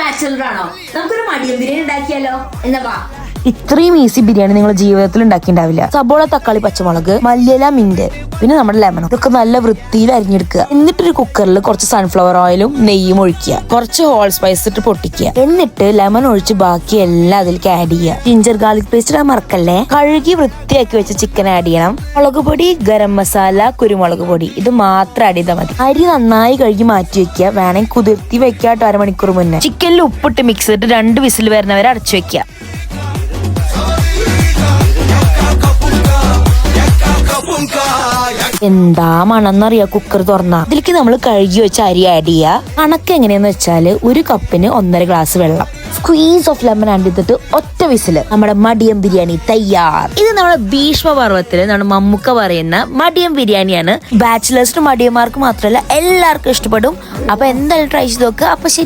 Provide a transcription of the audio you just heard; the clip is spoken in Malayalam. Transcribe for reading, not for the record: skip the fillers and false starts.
ബാച്ചലർ ആണോ? നമുക്കൊരു മടിയം ബിരിയാണി ഉണ്ടാക്കിയാലോ? എന്നാ വാ. ഇത്രയും ഈസി ബിരിയാണി നിങ്ങൾ ജീവിതത്തിൽ ഉണ്ടാക്കിണ്ടാവില്ല. സബോള, തക്കാളി, പച്ചമുളക്, മല്ലിയില, മിന്റ്, പിന്നെ നമ്മുടെ ലെമൺ ഇതൊക്കെ നല്ല വൃത്തിയിൽ അരിഞ്ഞെടുക്കുക. എന്നിട്ടൊരു കുക്കറിൽ കുറച്ച് സൺഫ്ലവർ ഓയിലും നെയ്യും ഒഴിക്കുക. കുറച്ച് ഹോൾ സ്പൈസ് ഇട്ട് പൊട്ടിക്കുക. എന്നിട്ട് ലെമൺ ഒഴിച്ച് ബാക്കി എല്ലാം അതിലേക്ക് ആഡ് ചെയ്യുക. ജിഞ്ചർ ഗാർലിക് പേസ്റ്റ് ഇടാൻ മറക്കല്ലേ. കഴുകി വൃത്തിയാക്കി വെച്ച ചിക്കൻ ആഡ് ചെയ്യണം. മുളക് പൊടി, ഗരം മസാല, കുരുമുളക് പൊടി ഇത് മാത്രം ആഡ് ചെയ്താൽ മതി. അരി നന്നായി കഴുകി മാറ്റി വെക്കുക. വേണമെങ്കിൽ കുതിർത്തി വെക്കാട്ടോ 1/2 മണിക്കൂർ മുന്നേ. ചിക്കനിൽ ഉപ്പിട്ട് മിക്സ് ചെയ്തിട്ട് 2 വിസിൽ വരുന്നവരെ അടച്ചു വെക്കുക. എന്താ മണമെന്നറിയാ കുക്കർ തുറന്ന. ഇതിലേക്ക് നമ്മൾ കഴുകി വെച്ച അരി ആഡ് ചെയ്യുക. കണക്ക് എങ്ങനെയാന്ന് വെച്ചാല് 1 കപ്പിന് 1.5 ഗ്ലാസ് വെള്ളം. സ്ക്വീസ് ഓഫ് ലെമൺ ആഡ് ചെയ്തിട്ട് ഒറ്റ വിസില് നമ്മുടെ മടിയം ബിരിയാണി തയ്യാർ. ഇത് നമ്മുടെ ഭീഷ്മപർവത്തില് നമ്മുടെ മമ്മൂക്ക പറയുന്ന മടിയം ബിരിയാണിയാണ്. ബാച്ചിലേഴ്സിനും മടിയന്മാർക്ക് മാത്രമല്ല എല്ലാവർക്കും ഇഷ്ടപ്പെടും. അപ്പൊ എന്തായാലും ട്രൈ ചെയ്ത് നോക്കുക. അപ്പൊ ശരി.